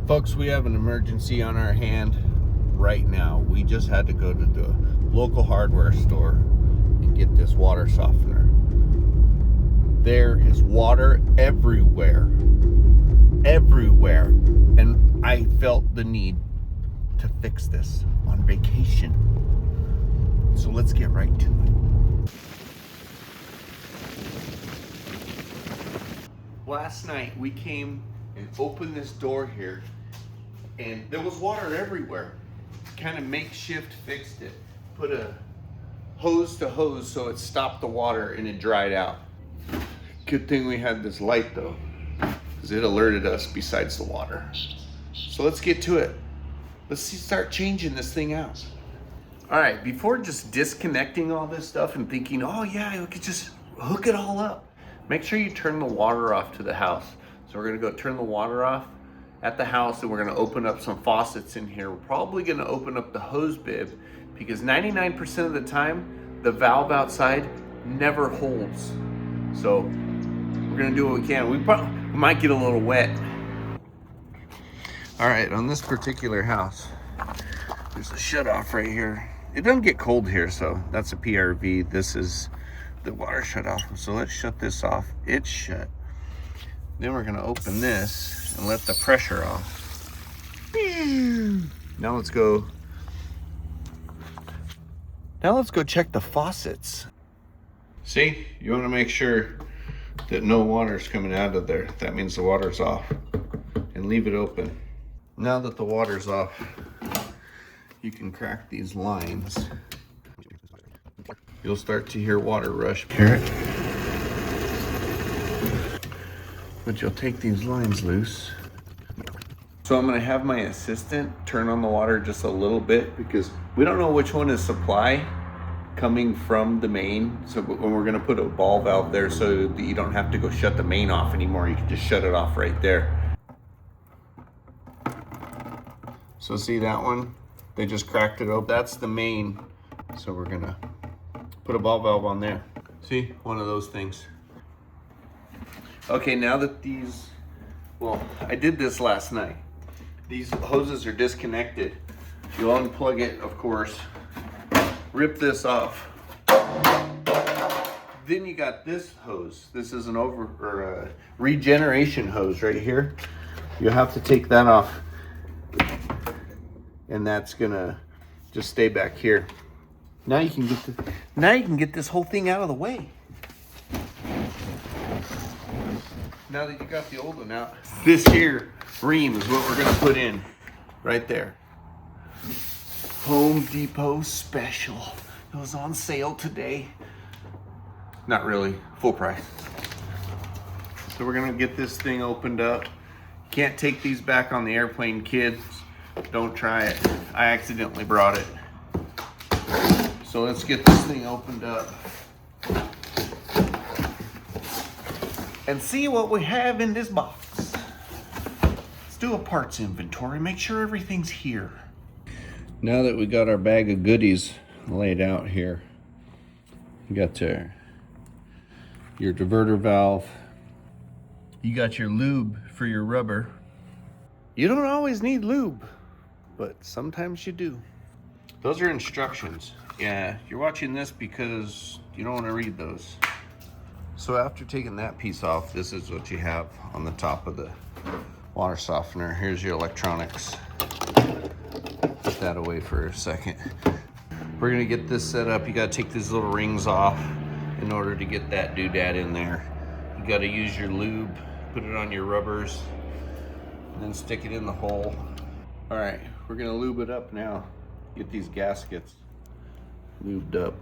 Folks, we have an emergency on our hand right now. We just had to go to the local hardware store and get this water softener. There is water everywhere. Everywhere. And I felt the need to fix this on vacation. So let's get right to it. Last night we came and opened this door here and there was water everywhere. Kind of makeshift fixed it. Put a hose to hose so it stopped the water and it dried out. Good thing we had this light though, because it alerted us besides the water. So let's get to it. Let's start changing this thing out. All right, before just disconnecting all this stuff and thinking, oh yeah, we could just hook it all up, make sure you turn the water off to the house. So we're gonna go turn the water off at the house and we're gonna open up some faucets in here. We're probably gonna open up the hose bib because 99% of the time, the valve outside never holds. So we're gonna do what we can. We might get a little wet. All right, on this particular house, there's a shut off right here. It doesn't get cold here, so that's a PRV. This is the water shut off. So let's shut this off. It's shut. Then we're gonna open this and let the pressure off. Now let's go check the faucets. See, you wanna make sure that no water's coming out of there. That means the water's off. And leave it open. Now that the water's off, you can crack these lines. You'll start to hear water rush. Hear it? But you'll take these lines loose. So I'm gonna have my assistant turn on the water just a little bit because we don't know which one is supply coming from the main. So when we're gonna put a ball valve there so that you don't have to go shut the main off anymore, you can just shut it off right there. So see that one? They just cracked it open. That's the main. So we're gonna put a ball valve on there. See, one of those things. Okay, now that these, well, I did this last night. These hoses are disconnected. You'll unplug it, of course. Rip this off. Then you got this hose. This is a regeneration hose right here. You have to take that off. And that's gonna just stay back here. Now you can get this whole thing out of the way. Now that you got the old one out, this here ream is what we're gonna put in right there. Home Depot special. It was on sale today. Not really, full price. So we're gonna get this thing opened up. Can't take these back on the airplane, kids. Don't try it. I accidentally brought it. So let's get this thing opened up and see what we have in this box. Let's do a parts inventory, make sure everything's here. Now that we got our bag of goodies laid out here, you got your diverter valve, you got your lube for your rubber. You don't always need lube, but sometimes you do. Those are instructions. Yeah, you're watching this because you don't want to read those. So after taking that piece off, this is what you have on the top of the water softener. Here's your electronics. Put that away for a second. We're gonna get this set up. You gotta take these little rings off in order to get that doodad in there. You gotta use your lube, put it on your rubbers, and then stick it in the hole. All right, we're gonna lube it up now. Get these gaskets lubed up.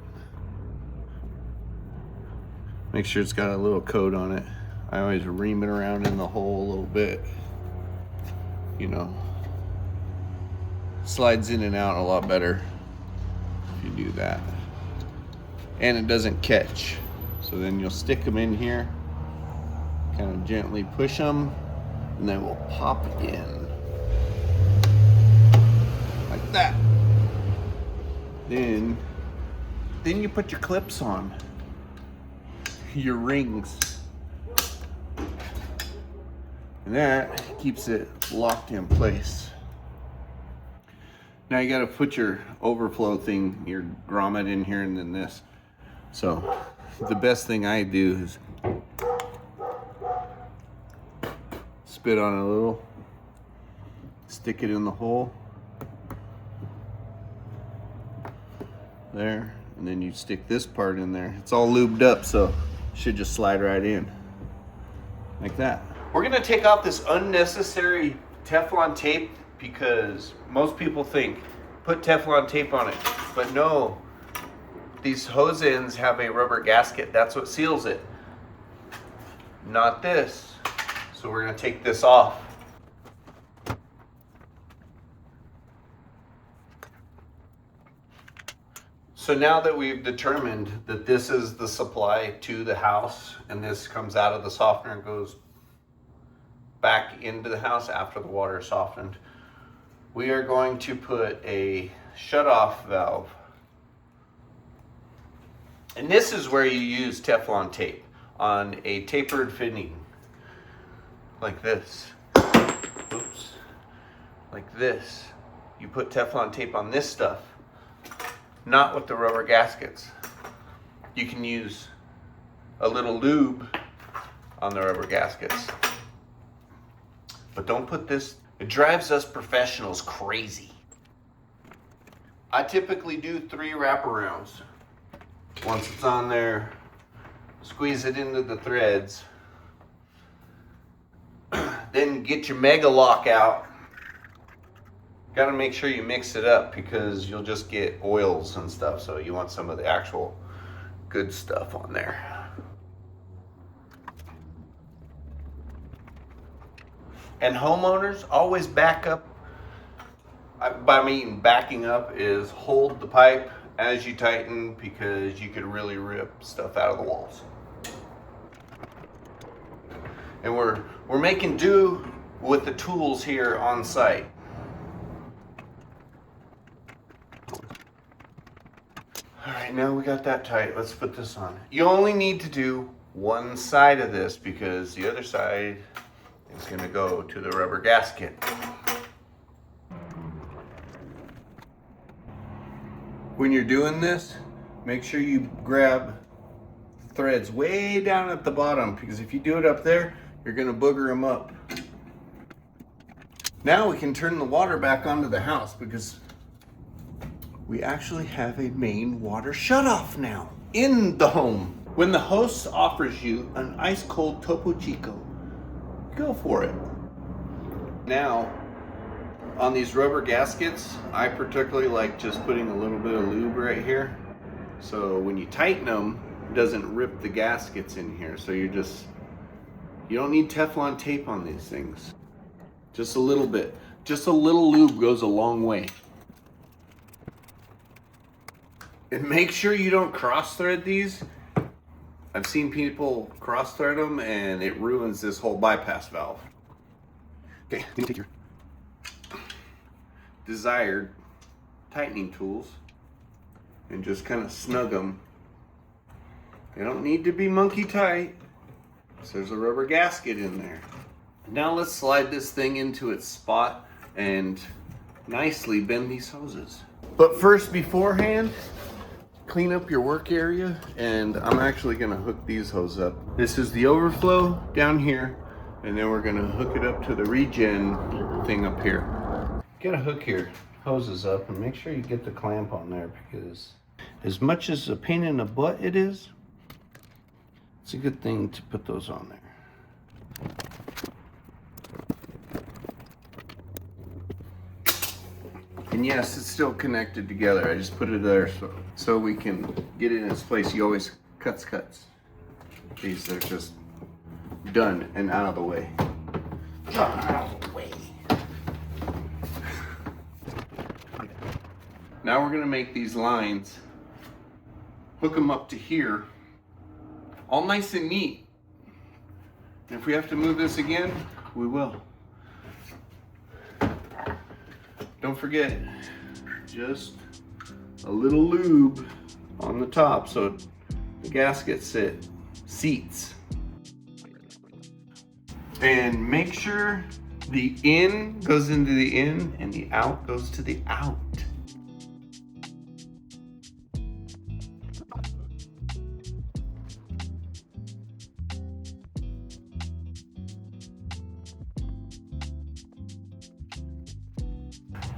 Make sure it's got a little coat on it. I always ream it around in the hole a little bit. You know, slides in and out a lot better if you do that. And it doesn't catch. So then you'll stick them in here, kind of gently push them, and they will pop in. Like that. Then you put your clips on. Your rings. And that keeps it locked in place. Now you gotta put your overflow thing, your grommet in here and then this. So the best thing I do is spit on it a little, stick it in the hole there, and then you stick this part in there. It's all lubed up, so it should just slide right in like that. We're gonna take off this unnecessary Teflon tape because most people think put Teflon tape on it, but no, these hose ends have a rubber gasket. That's what seals it, not this. So we're gonna take this off. So now that we've determined that this is the supply to the house and this comes out of the softener and goes back into the house after the water is softened, we are going to put a shut-off valve. And this is where you use Teflon tape on a tapered fitting, like this. Oops. Like this. You put Teflon tape on this stuff, not with the rubber gaskets. You can use a little lube on the rubber gaskets. But don't put this, it drives us professionals crazy. I typically do 3 wraparounds. Once it's on there, squeeze it into the threads. Then get your mega lock out. Got to make sure you mix it up because you'll just get oils and stuff. So you want some of the actual good stuff on there. And homeowners, always back up. By mean backing up is hold the pipe as you tighten because you could really rip stuff out of the walls. And we're making do with the tools here on site. All right, now we got that tight. Let's put this on. You only need to do one side of this because the other side is going to go to the rubber gasket. When you're doing this, make sure you grab the threads way down at the bottom because if you do it up there, you're going to booger them up. Now we can turn the water back onto the house because we actually have a main water shutoff now in the home. When the host offers you an ice cold Topo Chico, go for it. Now, on these rubber gaskets, I particularly like just putting a little bit of lube right here. So when you tighten them, it doesn't rip the gaskets in here. So you don't need Teflon tape on these things. Just a little bit. Just a little lube goes a long way. And make sure you don't cross thread these. I've seen people cross thread them and it ruins this whole bypass valve. Okay, then take your desired tightening tools and just kind of snug them. They don't need to be monkey tight, so there's a rubber gasket in there. Now let's slide this thing into its spot and nicely bend these hoses. But first, beforehand, clean up your work area, and I'm actually gonna hook these hoses up. This is the overflow down here, and then we're gonna hook it up to the regen thing up here. Gotta hook your hoses up and make sure you get the clamp on there because as much as a pain in the butt it is, it's a good thing to put those on there. And yes, it's still connected together. I just put it there so we can get it in its place. You always cuts. These are just done and out of the way. Out of the way. Now we're gonna make these lines, hook them up to here, all nice and neat. And if we have to move this again, we will. Don't forget, just a little lube on the top so the gasket seats. And make sure the in goes into the in and the out goes to the out.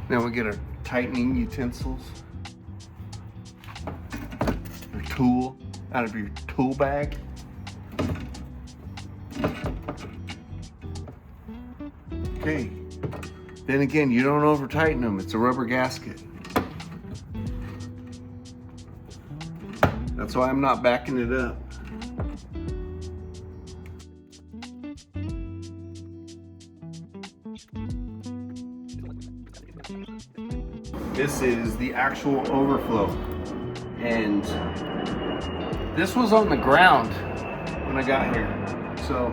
Now we get our tightening utensils. Your tool out of your tool bag. Okay. Then again, you don't over tighten them. It's a rubber gasket. That's why I'm not backing it up. This is the actual overflow. And this was on the ground when I got here. So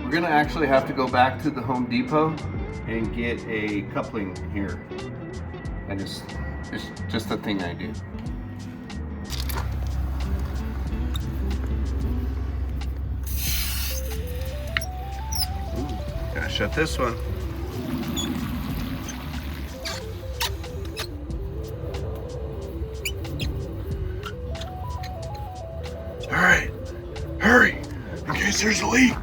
we're gonna actually have to go back to the Home Depot and get a coupling here. It's just a thing I do. Ooh, gotta shut this one. All right, hurry, in case there's a leak.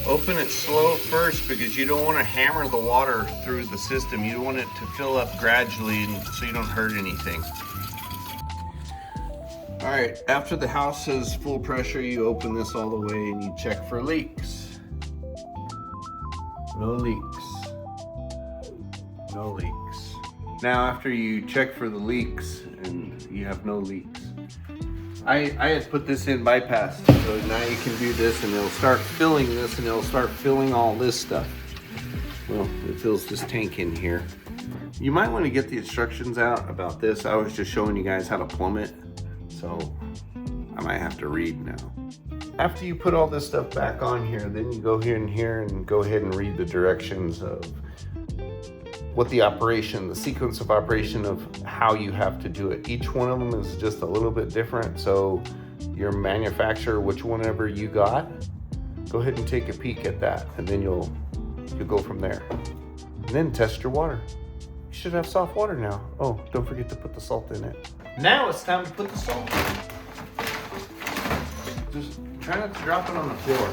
Open it slow first because you don't want to hammer the water through the system. You want it to fill up gradually and so you don't hurt anything. All right, after the house is full pressure, you open this all the way and you check for leaks. No leaks. No leaks. Now after you check for the leaks and you have no leaks, I had put this in bypass, so now you can do this and it'll start filling this and it'll start filling all this stuff. Well, it fills this tank in here. You might want to get the instructions out about this. I was just showing you guys how to plumb it, so I might have to read now. After you put all this stuff back on here, then you go here and go ahead and read the directions of what the sequence of operation of how you have to do it. Each one of them is just a little bit different. So your manufacturer, whenever you got, go ahead and take a peek at that, and then you'll go from there. And then test your water. You should have soft water now. Oh, don't forget to put the salt in it. Now it's time to put the salt in. Just try not to drop it on the floor.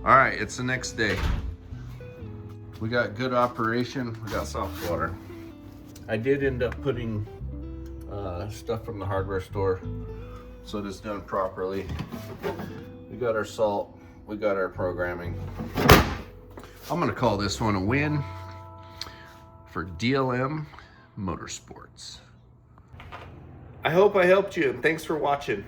All right, it's the next day. We got good operation, we got soft water. I did end up putting stuff from the hardware store so it is done properly. We got our salt, we got our programming. I'm gonna call this one a win for DLM Motorsports. I hope I helped you, and thanks for watching.